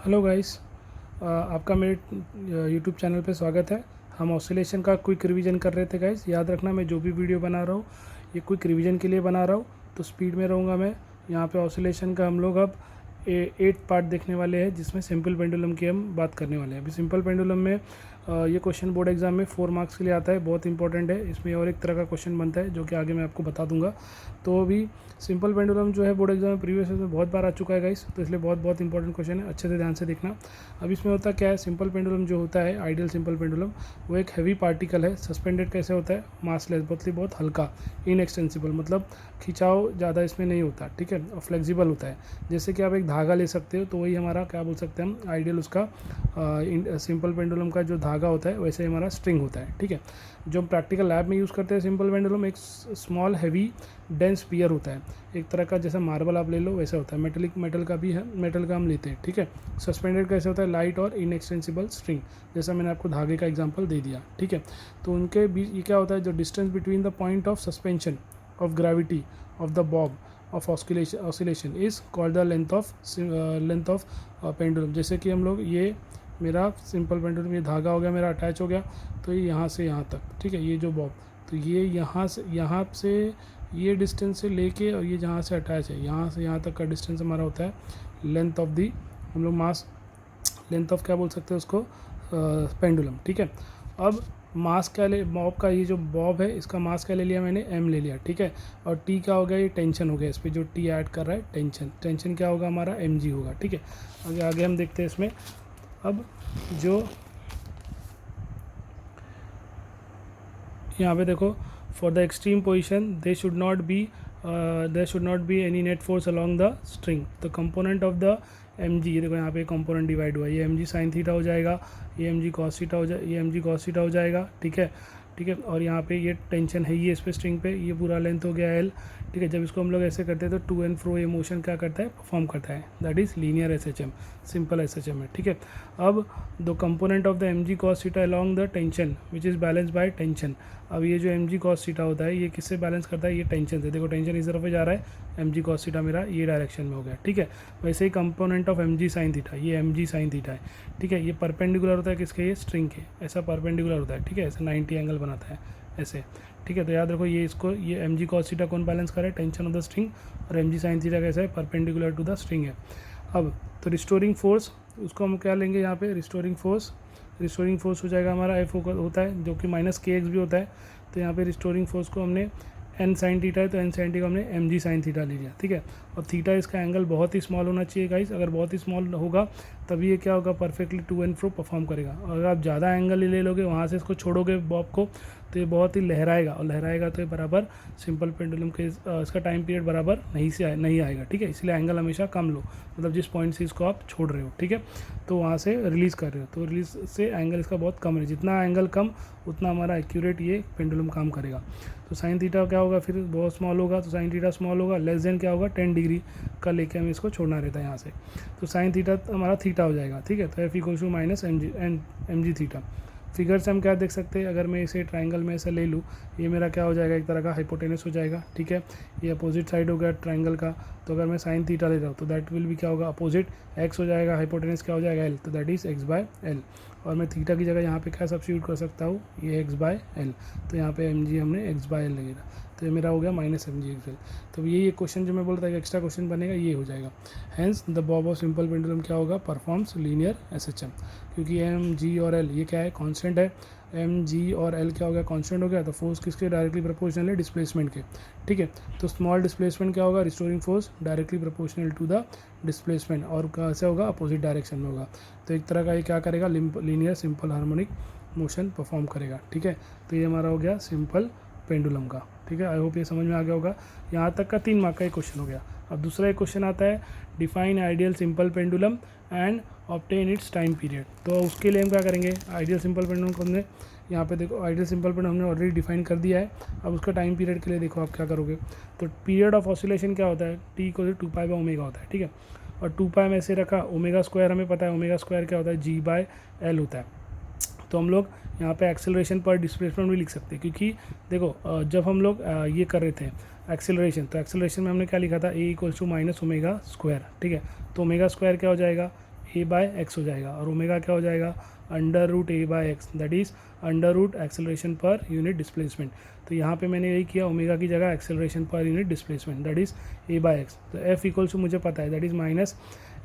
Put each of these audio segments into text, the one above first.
Hello guys, आपका मेरे YouTube channel पे स्वागत है। हम ऑसिलेशन का क्विक रिवीजन कर रहे थे गाइस। याद रखना, मैं जो भी वीडियो बना रहा हूँ ये क्विक रिवीजन के लिए बना रहा हूँ, तो स्पीड में रहूँगा मैं। यहाँ पे ऑसिलेशन का हम लोग अब 8th पार्ट देखने वाले हैं, जिसमें सिंपल पेंडुलम की हम बात करने वाले हैं। अभी सिंपल पेंडुलम में ये क्वेश्चन बोर्ड एग्जाम में 4 मार्क्स के लिए आता है, बहुत इंपॉर्टेंट है। इसमें और एक तरह का क्वेश्चन बनता है जो कि आगे मैं आपको बता दूंगा। तो अभी सिंपल पेंडुलम जो है बोर्ड एग्जाम में प्रीवियस में बहुत बार आ चुका है गाइस, तो इसलिए बहुत बहुत इंपॉर्टेंट क्वेश्चन है, अच्छे से ध्यान से देखना। अब इसमें होता क्या है, सिंपल पेंडुलम जो होता है, आइडियल सिंपल पेंडुलम, वो एक हैवी पार्टिकल है। सस्पेंडेड कैसे होता है, मासलेस, बहुत हल्का, इनएक्सटेंसिबल, मतलब खिंचाव ज़्यादा इसमें नहीं होता, ठीक है, और फ्लेक्सिबल होता है। जैसे कि आप एक धागा ले सकते हो, तो वही हमारा क्या बोल सकते हैं हम, आइडियल उसका सिंपल पेंडुलम का जो धागा होता है वैसे हमारा स्ट्रिंग होता है, ठीक है। जो हम प्रैक्टिकल लैब में यूज़ करते हैं सिंपल पेंडुलम, एक स्मॉल हैवी डेंस पियर होता है, एक तरह का जैसा मार्बल आप ले लो वैसा होता है। मेटल का भी है, मेटल का हम लेते हैं, ठीक है। सस्पेंडेड कैसे होता है, लाइट और इनएक्सटेंसिबल स्ट्रिंग, जैसा मैंने आपको धागे का एग्जांपल दे दिया, ठीक है। तो उनके बीच ये क्या होता है, जो distance between the point of suspension of gravity of the bob of oscillation is called the length of pendulum. जैसे कि हम लोग, ये मेरा सिंपल पेंडुलम, ये धागा हो गया मेरा, अटैच हो गया, तो ये यहाँ से यहाँ तक, ठीक है, ये जो बॉब, तो ये यहाँ से ये डिस्टेंस से लेके, और ये जहाँ से अटैच है यहाँ से यहाँ तक का डिस्टेंस हमारा होता है लेंथ ऑफ दी, हम लोग मास लेंथ ऑफ क्या बोल सकते हैं उसको, पेंडुलम, ठीक है। अब मास क्या ले, बॉब का, ये जो बॉब है इसका मास क्या ले लिया मैंने, m ले लिया, ठीक है। और t क्या हो गया, ये टेंशन हो गया, इस पर जो t ऐड कर रहा है टेंशन क्या होगा हमारा, mg होगा, ठीक है। आगे आगे हम देखते हैं इसमें। अब जो यहाँ पे देखो, for the extreme position there should not be any net force along the string, the component of the mg, ये देखो यहाँ पे कंपोनेंट डिवाइड हुआ है, ये mg साइन थीटा हो जाएगा, ये mg कॉस थीटा हो जाएगा, ठीक है। और यहाँ पे ये टेंशन है, ये इस पे स्ट्रिंग पे, ये पूरा लेंथ हो गया l, ठीक है। जब इसको हम लोग ऐसे करते हैं तो टू एंड फ्रो ये मोशन क्या करता है, परफॉर्म करता है, that is linear SHM, simple SHM है, ठीक है। अब the component of the mg cos theta along the tension which is balance by tension. अब ये जो mg कॉस थीटा होता है, ये किससे बैलेंस करता है, ये टेंशन से। देखो टेंशन इस तरफ जा रहा है, mg कॉस थीटा मेरा ये डायरेक्शन में हो गया, ठीक है। वैसे ही component of mg sine theta, ये mg साइन थीटा है, ठीक है। ये परपेंडिकुलर होता है किसके, ये स्ट्रिंग के, ऐसा परपेंडिकुलर होता है, ठीक है, ऐसे 90 एंगल बनाता है ऐसे, ठीक है। तो याद रखो, ये इसको, ये mg कॉस थीटा कौन बैलेंस कर रहा है, टेंशन ऑफ द स्ट्रिंग, और mg साइन थीटा कैसा है, परपेंडिकुलर टू द स्ट्रिंग है। अब तो रिस्टोरिंग फोर्स, उसको हम क्या लेंगे यहाँ पे, रिस्टोरिंग फोर्स हो जाएगा हमारा, F होता है जो कि -kx भी होता है। तो यहाँ पे रिस्टोरिंग फोर्स को हमने n साइन थीटा है, तो n साइन थीटा हमने mg साइन थीटा ले लिया, ठीक है। और थीटा इसका एंगल बहुत ही स्मॉल होना चाहिए गाइस, अगर बहुत ही स्मॉल होगा तभी ये क्या होगा, perfectly to and fro perform करेगा। अगर आप ज़्यादा एंगल ले लोगे, वहाँ से इसको छोड़ोगे बॉब को, तो ये बहुत ही लहराएगा, और लहराएगा तो ये बराबर सिंपल पेंडुलम के इसका टाइम पीरियड बराबर नहीं आएगा, ठीक है। इसलिए एंगल हमेशा कम लो, मतलब जिस पॉइंट से इसको आप छोड़ रहे हो, ठीक है, तो वहाँ से रिलीज़ कर रहे हो, तो रिलीज से एंगल इसका बहुत कम है। जितना एंगल कम उतना हमारा एक्यूरेट ये पेंडुलम काम करेगा। तो साइन थीटा क्या होगा, फिर बहुत स्मॉल होगा, तो साइन थीटा स्मॉल होगा, लेस देन क्या होगा, 10 डिग्री का लेके हमें इसको छोड़ना रहता है यहाँ से, तो साइन थीटा हमारा थीटा हो जाएगा, ठीक है। तो F equal to minus mg theta. Figure से हम क्या देख सकते हैं, अगर मैं इसे ट्राइंगल में ऐसा ले लूँ, ये मेरा क्या हो जाएगा, एक तरह का हाइपोटेनस हो जाएगा, ठीक है। ये अपोजिट साइड हो गया ट्राइंगल का, तो अगर मैं साइन थीटा ले रहा हूँ तो दैट विल भी क्या होगा, अपोजिट x हो जाएगा, हाइपोटेनस क्या हो जाएगा l, तो दैट इज़ x/l। और मैं थीटा की जगह यहाँ पे क्या सब्स्टिट्यूट कर सकता हूँ, ये x/l, तो यहाँ पे mg हमने x/l लगेगा, तो ये मेरा हो गया -mg/l। तो ये क्वेश्चन जो मैं बोल रहा था एक्स्ट्रा क्वेश्चन बनेगा, ये हो जाएगा। Hence the bob of simple pendulum क्या होगा, परफॉर्म्स लीनियर SHM, क्योंकि mg और l ये क्या है, कांस्टेंट है, mg और l क्या हो गया, कांस्टेंट हो गया, तो फोर्स किसके डायरेक्टली प्रोपोर्शनल है, डिस्प्लेसमेंट के, ठीक है। तो स्मॉल डिस्प्लेसमेंट क्या होगा, restoring force directly proportional to the displacement, और कैसे होगा, अपोजिट डायरेक्शन में होगा। तो एक तरह का ये क्या करेगा, linear simple harmonic motion perform करेगा, ठीक है। तो ये हमारा हो गया सिंपल पेंडुलम का, ठीक है। आई होप ये समझ में आ गया होगा। यहाँ तक का 3 मार्क का एक क्वेश्चन हो गया। अब दूसरा एक क्वेश्चन आता है, define ideal simple pendulum and obtain its time period. तो उसके लिए हम क्या करेंगे, आइडियल सिंपल पेंडुलम को हमने यहाँ पे देखो, आइडियल सिंपल पेंडुलम हमने ऑलरेडी डिफाइन कर दिया है। अब उसका टाइम पीरियड के लिए देखो आप क्या करोगे, तो पीरियड ऑफ ऑसिलेशन क्या होता है, t को 2π/ω होता है, ठीक है। और 2π में ऐसे रखा, ω² हमें पता है, ω² क्या होता है, g/l होता है। तो हम लोग यहाँ पे एक्सेलरेशन पर डिस्प्लेसमेंट भी लिख सकते हैं, क्योंकि देखो जब हम लोग ये कर रहे थे एक्सेलरेशन, तो एक्सेलरेशन में हमने क्या लिखा था, a = -ω², ठीक है। तो ω² क्या हो जाएगा, ए बाय एक्स हो जाएगा, और ओमेगा क्या हो जाएगा, under root a by x, that is under root acceleration per unit displacement. तो यहाँ पे मैंने यही किया, ओमेगा की जगह acceleration per unit displacement that is a by x. तो एफ इक्वल्स टू मुझे पता है that is minus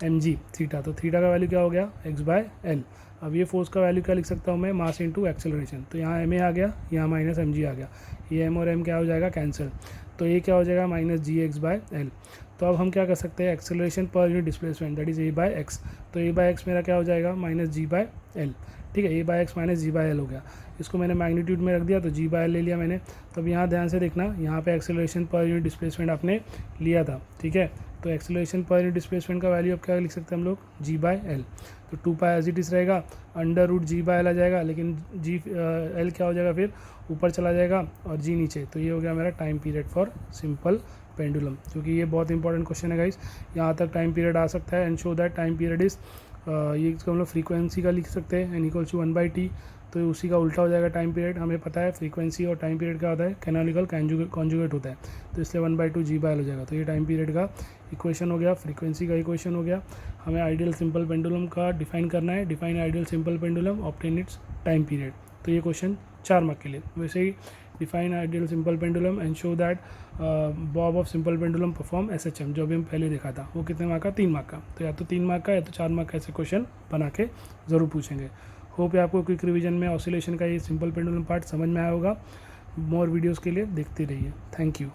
m g theta, तो थीटा का वैल्यू क्या हो गया, एक्स बाय एल। अब ये फोर्स का वैल्यू क्या लिख सकता हूँ मैं, मास इंटू एक्सेलरेशन। तो यहाँ एम ए आ गया, यहाँ माइनस एम जी आ गया, ये एम और एम क्या हो जाएगा, कैंसिल। तो ये क्या हो जाएगा, minus g x by L. तो अब हम क्या कर सकते हैं, acceleration per unit displacement that is a by x. तो ए बाय एक्स मेरा क्या हो जाएगा, माइनस जी बाय एल। ठीक है, A by X minus G by L हो गया। इसको मैंने मैग्नीट्यूड में रख दिया, तो जी बाय एल ले लिया मैंने। तो अब यहाँ ध्यान से देखना, यहाँ पे एक्सेलरेशन पर यूनिट डिस्प्लेसमेंट आपने लिया था, ठीक है। तो एक्सेलरेशन पर यूनिट डिस्प्लेसमेंट का वैल्यू अब क्या लिख सकते हैं हम लोग, जी बाय एल। तो 2 पाई एज इट इज़ रहेगा, under root G by L आ जाएगा, लेकिन जी एल क्या हो जाएगा, फिर ऊपर चला जाएगा और जी नीचे। तो ये हो गया मेरा time period for simple pendulum, क्योंकि ये बहुत इंपॉर्टेंट क्वेश्चन है गाइस। यहाँ तक टाइम पीरियड आ सकता है, and show that time period is, ये इसको हम लोग फ्रीक्वेंसी का लिख सकते हैं, एन इक्वल्स टू 1/t। तो उसी का उल्टा हो जाएगा टाइम पीरियड। हमें पता है फ्रीक्वेंसी और टाइम पीरियड क्या होता है, कैनोनिकल कॉन्जुगेट होता है, तो इसलिए 1/2 जी बाय एल हो जाएगा। तो ये टाइम पीरियड का इक्वेशन हो गया, फ्रीक्वेंसी का इक्वेशन हो गया। हमें आइडियल सिंपल पेंडुलम का डिफाइन करना है, define ideal simple pendulum, obtain its time period. तो ये क्वेश्चन 4 मार्क के लिए। वैसे ही define ideal simple pendulum and show that bob of simple pendulum perform SHM, जो भी हम पहले देखा था, वो कितने मार्क का, 3 मार्क का। तो या तो 3 मार्क का या तो 4 मार्क का ऐसे क्वेश्चन बना के ज़रूर पूछेंगे। होप है आपको क्विक रिवीजन में ऑसिलेशन का ये सिंपल पेंडुलम पार्ट समझ में आया होगा। मोर वीडियोज़ के लिए देखते रहिए। Thank you.